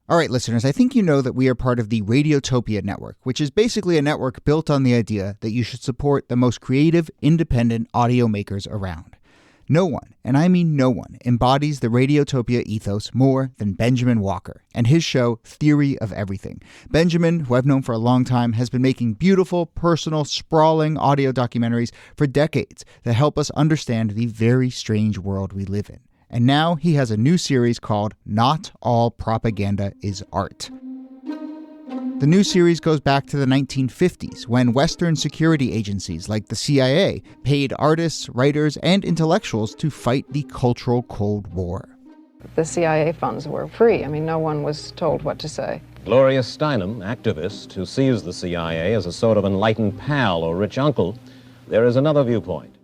All right, listeners, I think you know that we are part of the Radiotopia network, which is basically a network built on the idea that you should support the most creative, independent audio makers around. No one, and I mean no one, embodies the Radiotopia ethos more than Benjamin Walker and his show Theory of Everything. Benjamin, who I've known for a long time, has been making beautiful, personal, sprawling audio documentaries for decades that help us understand the very strange world we live in. And now he has a new series called Not All Propaganda is Art. The new series goes back to the 1950s when Western security agencies like the CIA paid artists, writers, and intellectuals to fight the cultural Cold War. The CIA funds were free. I mean, no one was told what to say. Gloria Steinem, activist who sees the CIA as a sort of enlightened pal or rich uncle, there is another viewpoint.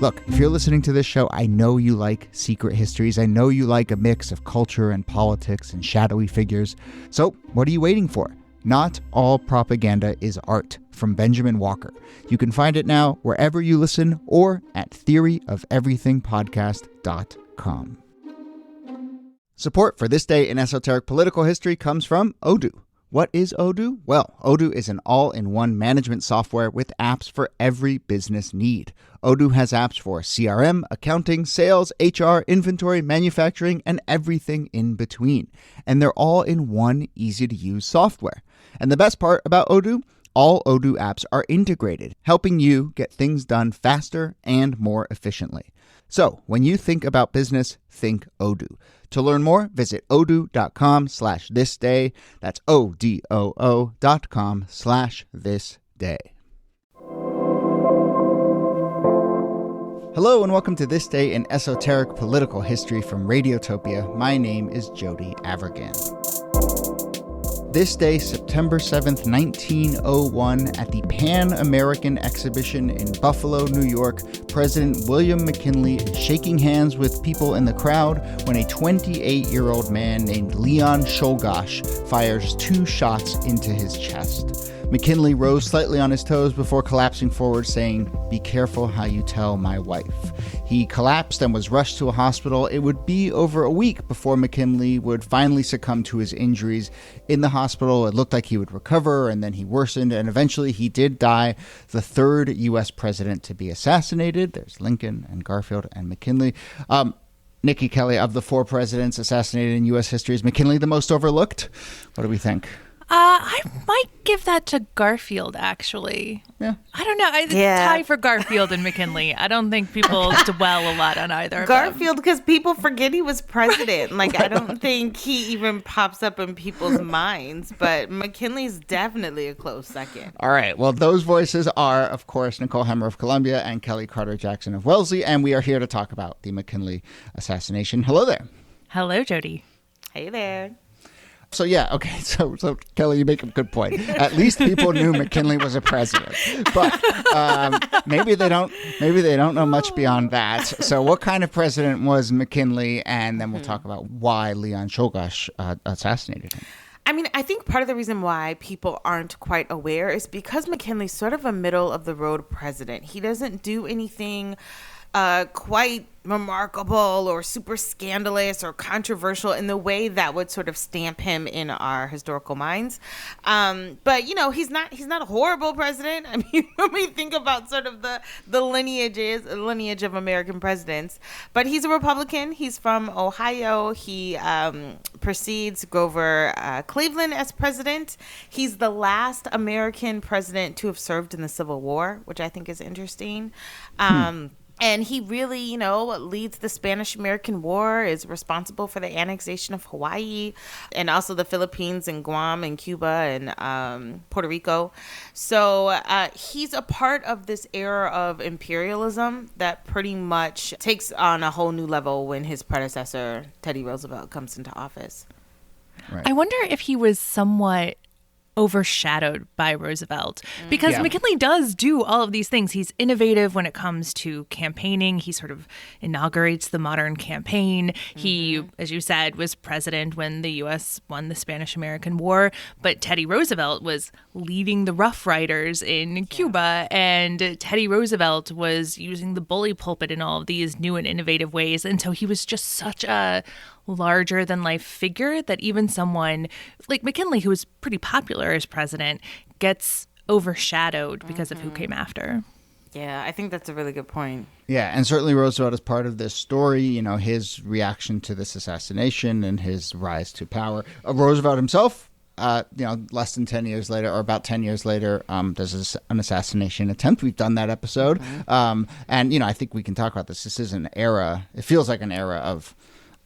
Look, if you're listening to this show, I know you like secret histories. I know you like a mix of culture and politics and shadowy figures. So what are you waiting for? Not All Propaganda is Art from Benjamin Walker. You can find it now wherever you listen or at theoryofeverythingpodcast.com. Support for This Day in Esoteric Political History comes from Odoo. What is Odoo? Well, Odoo is an all-in-one management software with apps for every business need. Odoo has apps for CRM, accounting, sales, HR, inventory, manufacturing, and everything in between. And they're all in one easy-to-use software. And the best part about Odoo? All Odoo apps are integrated, helping you get things done faster and more efficiently. So, when you think about business, think Odoo. To learn more, visit odoo.com/thisday. That's odoo.com/thisday. Hello and welcome to This Day in Esoteric Political History from Radiotopia. My name is Jody Avergan. This day, September 7th, 1901, at the Pan American Exhibition in Buffalo, New York, President William McKinley is shaking hands with people in the crowd when a 28-year-old man named Leon Czolgosz fires 2 shots into his chest. McKinley rose slightly on his toes before collapsing forward, saying, "Be careful how you tell my wife." He collapsed and was rushed to a hospital. It would be over a week before McKinley would finally succumb to his injuries. In the hospital, it looked like he would recover, and then he worsened, and eventually he did die, the 3rd U.S. president to be assassinated. There's Lincoln and Garfield and McKinley. Niki, Kellie, of the 4 presidents assassinated in U.S. history, is McKinley the most overlooked? What do we think? I might give that to Garfield, actually. Yeah. I don't know. It's a tie for Garfield and McKinley. I don't think people dwell a lot on either Garfield, because people forget he was president. I don't think he even pops up in people's minds. But McKinley's definitely a close second. All right. Well, those voices are, of course, Nicole Hemmer of Columbia and Kellie Carter Jackson of Wellesley. And we are here to talk about the McKinley assassination. Hello there. Hello, Jody. Hey there. So so Kellie, you make a good point. At least people knew McKinley was a president, but maybe they don't know much beyond that. So, what kind of president was McKinley? And then we'll talk about why Leon Czolgosz assassinated him. I mean, I think part of the reason why people aren't quite aware is because McKinley's sort of a middle-of-the-road president. He doesn't do anything quite remarkable or super scandalous or controversial in the way that would sort of stamp him in our historical minds. But he's not a horrible president. I mean, when we think about sort of the lineage of American presidents, but he's a Republican. He's from Ohio. He precedes Grover Cleveland as president. He's the last American president to have served in the Civil War, which I think is interesting. And he really, leads the Spanish-American War, is responsible for the annexation of Hawaii and also the Philippines and Guam and Cuba and Puerto Rico. So he's a part of this era of imperialism that pretty much takes on a whole new level when his predecessor, Teddy Roosevelt, comes into office. Right. I wonder if he was somewhat overshadowed by Roosevelt, because McKinley does do all of these things. He's innovative when it comes to campaigning. He sort of inaugurates the modern campaign. He, as you said, was president when the U.S. won the Spanish-American War, but Teddy Roosevelt was leading the Rough Riders in Cuba, and Teddy Roosevelt was using the bully pulpit in all of these new and innovative ways, and so he was just such a larger than life figure that even someone like McKinley, who was pretty popular as president, gets overshadowed because of who came after. Yeah, I think that's a really good point. Yeah, and certainly Roosevelt is part of this story, you know, his reaction to this assassination and his rise to power. Roosevelt himself, less than 10 years later, or about 10 years later, there's an assassination attempt. We've done that episode. And, you know, I think we can talk about this. This is an era, it feels like an era of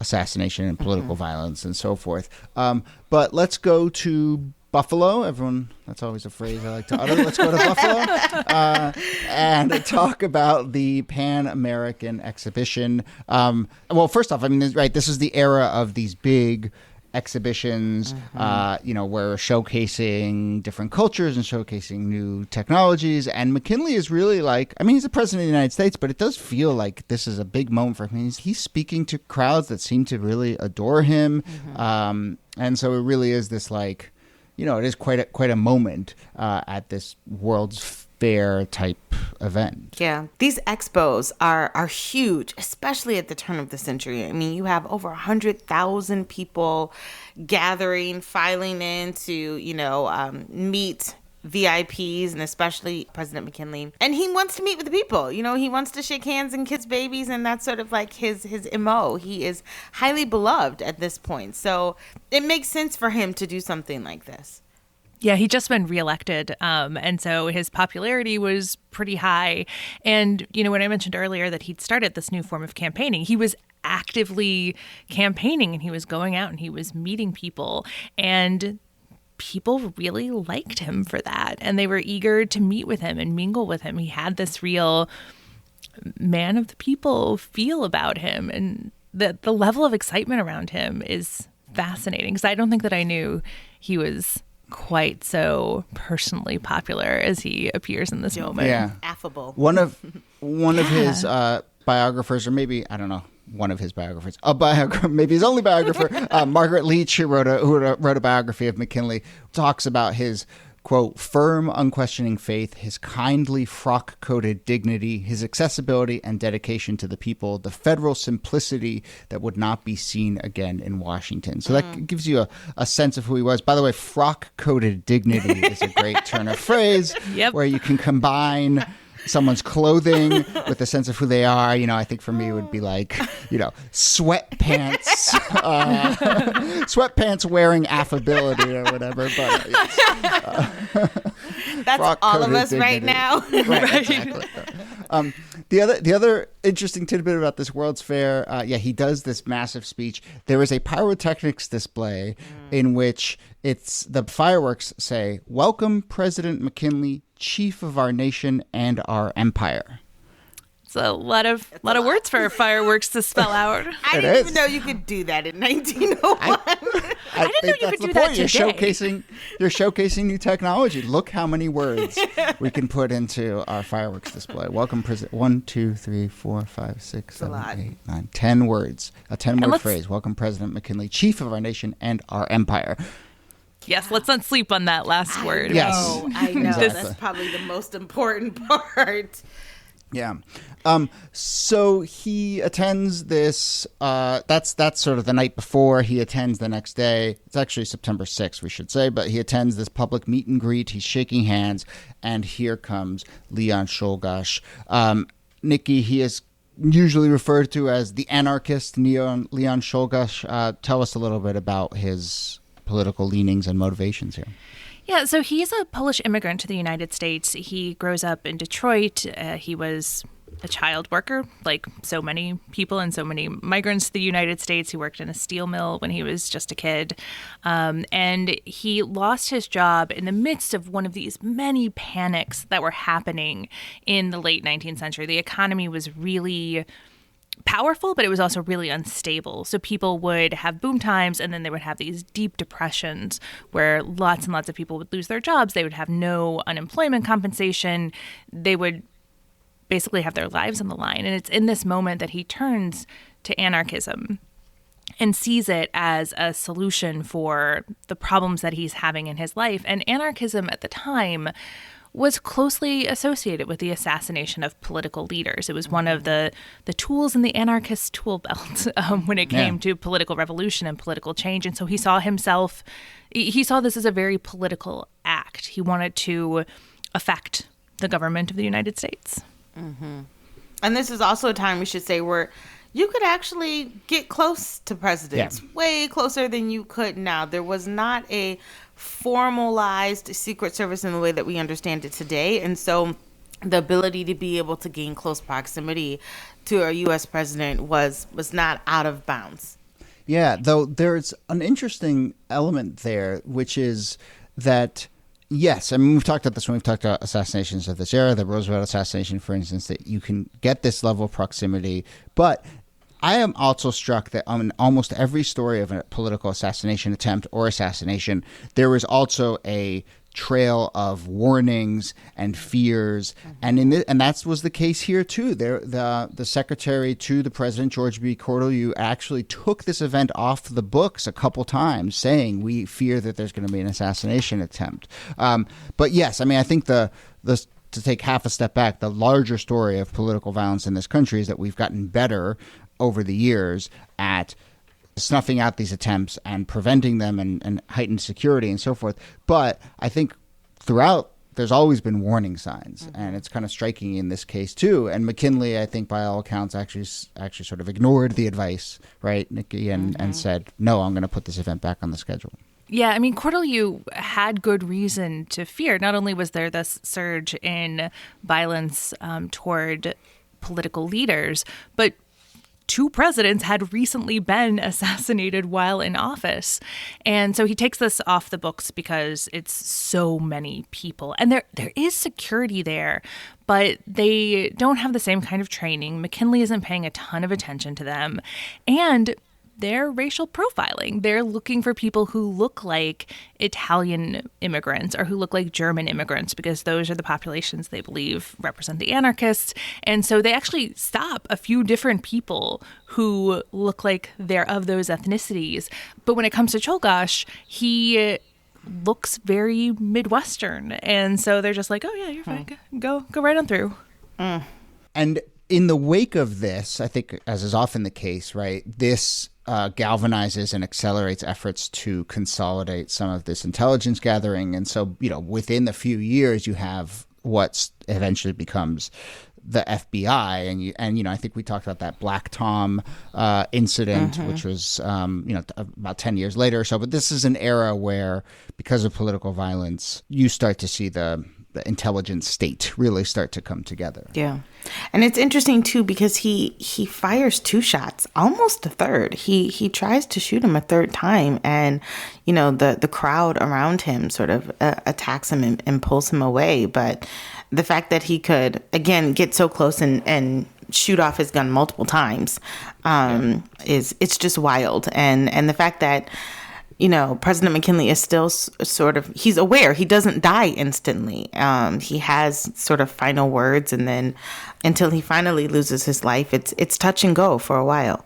assassination and political violence and so forth. But let's go to Buffalo. Everyone, that's always a phrase I like to utter. Let's go to Buffalo and talk about the Pan American Exhibition. Well, first off, I mean, right, this is the era of these big exhibitions, where showcasing different cultures and showcasing new technologies. And McKinley is really like, I mean, he's the president of the United States, but it does feel like this is a big moment for him. He's speaking to crowds that seem to really adore him. And so it really is this like, you know, it is quite a moment at this World's Fair type event. Yeah, these expos are huge, especially at the turn of the century. I mean, you have over 100,000 people gathering, filing in to, meet VIPs, and especially President McKinley. And he wants to meet with the people. You know, he wants to shake hands and kiss babies, and that's sort of like his MO. He is highly beloved at this point. So it makes sense for him to do something like this. Yeah, he'd just been reelected, and so his popularity was pretty high. And, you know, when I mentioned earlier that he'd started this new form of campaigning, he was actively campaigning, and he was going out and he was meeting people. And people really liked him for that, and they were eager to meet with him and mingle with him. He had this real man of the people feel about him, and the level of excitement around him is fascinating, because I don't think that I knew he was quite so personally popular as he appears in this moment. Yeah, affable. One of his biographers, or maybe, I don't know, one of his biographers, maybe his only biographer, Margaret Leach, who wrote a biography of McKinley, talks about his, quote, firm, unquestioning faith, his kindly frock-coated dignity, his accessibility and dedication to the people, the federal simplicity that would not be seen again in Washington. So that gives you a sense of who he was. By the way, frock-coated dignity is a great turn of phrase where you can combine someone's clothing with a sense of who they are. You know, I think for me it would be like, you know, sweatpants wearing affability or whatever. But that's all of us dignity. Right now. Right. Exactly. The other interesting tidbit about this World's Fair, he does this massive speech. There is a pyrotechnics display in which the fireworks say, "Welcome, President McKinley, Chief of our nation and our empire." It's a lot of words for fireworks to spell out. I didn't even know you could do that in 1901. I didn't know you could do that today. You're showcasing new technology. Look how many words we can put into our fireworks display. Welcome, President. 1, 2, 3, 4, 5, 6, 7, 8, 9, 10 words. A 10-word phrase. Welcome, President McKinley, Chief of our nation and our empire. Yes, let's not sleep on that last word. Yes. I know. Exactly. That's probably the most important part. Yeah. So he attends this, that's sort of the night before. He attends the next day. It's actually September 6th, we should say, but he attends this public meet and greet. He's shaking hands, and here comes Leon Czolgosz. Niki, he is usually referred to as the anarchist Leon Czolgosz. Tell us a little bit about his political leanings and motivations here. Yeah, so he's a Polish immigrant to the United States. He grows up in Detroit. He was a child worker, like so many people and so many migrants to the United States. He worked in a steel mill when he was just a kid. And he lost his job in the midst of one of these many panics that were happening in the late 19th century. The economy was really powerful, but it was also really unstable. So people would have boom times, and then they would have these deep depressions where lots and lots of people would lose their jobs. They would have no unemployment compensation. They would basically have their lives on the line. And it's in this moment that he turns to anarchism and sees it as a solution for the problems that he's having in his life. And anarchism at the time was closely associated with the assassination of political leaders. It was one of the tools in the anarchist tool belt when it came to political revolution and political change. And so he saw this as a very political act. He wanted to affect the government of the United States. Mm-hmm. And this is also a time, we should say, where you could actually get close to presidents, way closer than you could now. There was not a formalized Secret Service in the way that we understand it today. And so the ability to be able to gain close proximity to a U.S. president was not out of bounds. Yeah, though there's an interesting element there, which is that, yes, I mean, we've talked about this when we've talked about assassinations of this era, the Roosevelt assassination, for instance, that you can get this level of proximity. But I am also struck that on almost every story of a political assassination attempt or assassination, there was also a trail of warnings and fears, and that was the case here too. The secretary to the president, George B. Cortelyou, actually took this event off the books a couple times, saying we fear that there's going to be an assassination attempt. But yes, I mean, I think to take half a step back, the larger story of political violence in this country is that we've gotten better over the years at snuffing out these attempts and preventing them and heightened security and so forth. But I think throughout, there's always been warning signs, and it's kind of striking in this case too. And McKinley, I think by all accounts, actually sort of ignored the advice, right, Niki, and said, no, I'm going to put this event back on the schedule. Yeah, I mean, Cortelyou had good reason to fear. Not only was there this surge in violence toward political leaders, but 2 presidents had recently been assassinated while in office. And so he takes this off the books because it's so many people. And there is security there, but they don't have the same kind of training. McKinley isn't paying a ton of attention to them. And they're racial profiling. They're looking for people who look like Italian immigrants or who look like German immigrants, because those are the populations they believe represent the anarchists. And so they actually stop a few different people who look like they're of those ethnicities. But when it comes to Czolgosz, he looks very Midwestern. And so they're just like, oh, yeah, you're fine. Go right on through. And in the wake of this, I think, as is often the case, right, this galvanizes and accelerates efforts to consolidate some of this intelligence gathering. And so, within a few years, you have what eventually becomes the FBI. And I think we talked about that Black Tom incident, which was, about 10 years later or so. But this is an era where, because of political violence, you start to see the intelligence state really start to come together. Yeah. And it's interesting too, because he fires 2 shots, almost a third. He tries to shoot him a third time, and the crowd around him sort of attacks him and pulls him away. But the fact that he could again get so close and shoot off his gun multiple times it's just wild. And the fact that President McKinley is still he's aware he doesn't die instantly. He has sort of final words, and then until he finally loses his life, it's touch and go for a while.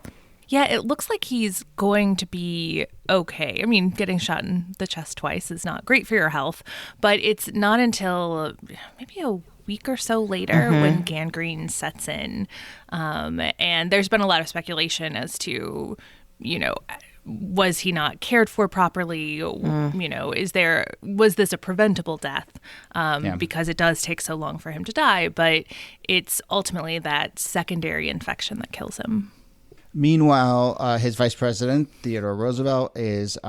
Yeah, it looks like he's going to be okay. I mean, getting shot in the chest twice is not great for your health, but it's not until maybe a week or so later when gangrene sets in. And there's been a lot of speculation as to, was he not cared for properly? Was this a preventable death? Because it does take so long for him to die, but it's ultimately that secondary infection that kills him. Meanwhile, his vice president, Theodore Roosevelt, is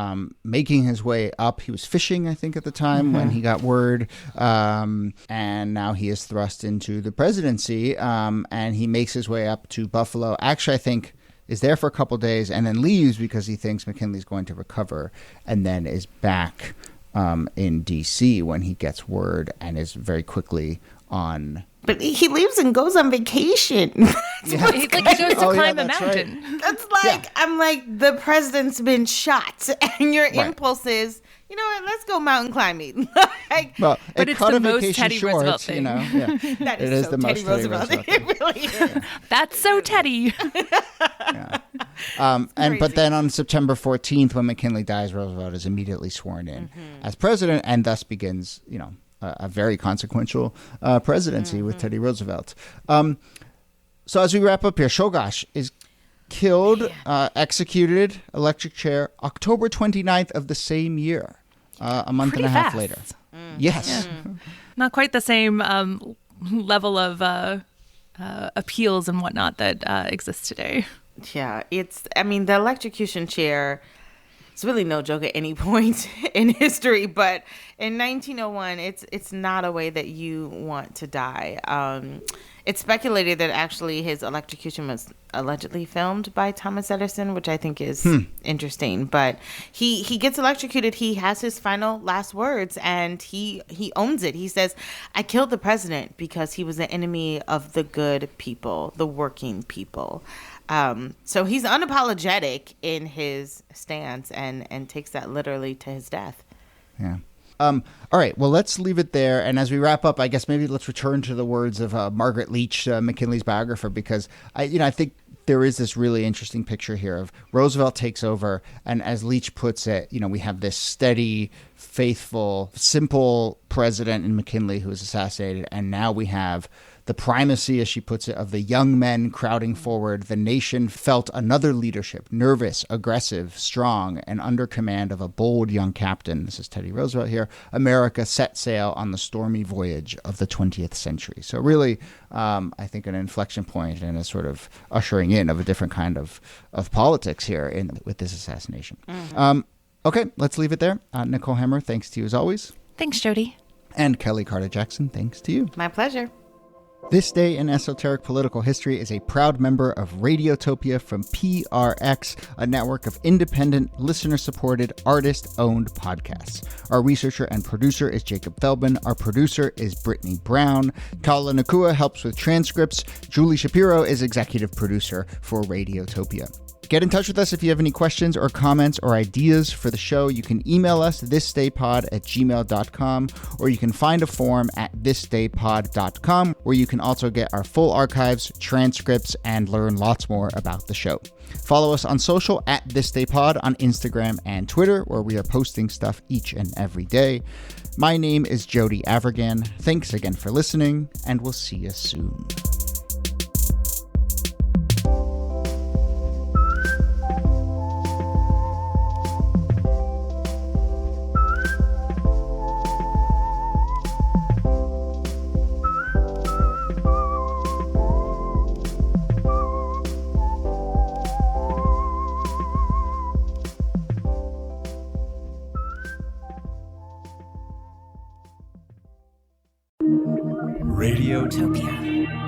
making his way up. He was fishing, I think, at the time when he got word. And now he is thrust into the presidency. And he makes his way up to Buffalo. Actually, I think is there for a couple days and then leaves because he thinks McKinley's going to recover, and then is back in D.C. when he gets word, and is very quickly on. But he leaves and goes on vacation. He goes to climb a mountain. Right. That's I'm like, the president's been shot, and your impulse is, you know what, let's go mountain climbing. But it's the most Teddy Roosevelt thing. That is so the Teddy most Roosevelt thing. It really is. That's so Teddy. But then on September 14th, when McKinley dies, Roosevelt is immediately sworn in as president, and thus begins, a very consequential presidency with Teddy Roosevelt. So as we wrap up here, Shogash is killed, executed, electric chair, October 29th of the same year, a month Pretty and a half fast. later. Yes. Yeah. Not quite the same level of appeals and whatnot that exists today. Yeah, the electrocution chair, it's really no joke at any point in history, but in 1901, it's not a way that you want to die. It's speculated that actually his electrocution was allegedly filmed by Thomas Edison, which I think is interesting. But he gets electrocuted. He has his last words, and he owns it. He says, "I killed the president because he was the enemy of the good people, the working people." So he's unapologetic in his stance and takes that literally to his death. Yeah. All right. Well, let's leave it there. And as we wrap up, I guess maybe let's return to the words of Margaret Leach, McKinley's biographer, because I think there is this really interesting picture here of Roosevelt takes over. And as Leach puts it, we have this steady, faithful, simple president in McKinley who is assassinated. And now we have the primacy, as she puts it, of the young men crowding forward. The nation felt another leadership, nervous, aggressive, strong, and under command of a bold young captain. This is Teddy Roosevelt here. America set sail on the stormy voyage of the 20th century. So really, I think an inflection point and a sort of ushering in of a different kind of politics here with this assassination. Okay, let's leave it there. Nicole Hammer, thanks to you as always. Thanks, Jody. And Kellie Carter-Jackson, thanks to you. My pleasure. This Day in Esoteric Political History is a proud member of Radiotopia from PRX, a network of independent, listener-supported, artist-owned podcasts. Our researcher and producer is Jacob Feldman. Our producer is Brittany Brown. Kala Nakua helps with transcripts. Julie Shapiro is executive producer for Radiotopia. Get in touch with us if you have any questions or comments or ideas for the show. You can email us thisdaypod@gmail.com, or you can find a form at thisdaypod.com, where you can also get our full archives, transcripts, and learn lots more about the show. Follow us on social at thisdaypod on Instagram and Twitter, where we are posting stuff each and every day. My name is Jody Avergan. Thanks again for listening, and we'll see you soon. Radiotopia.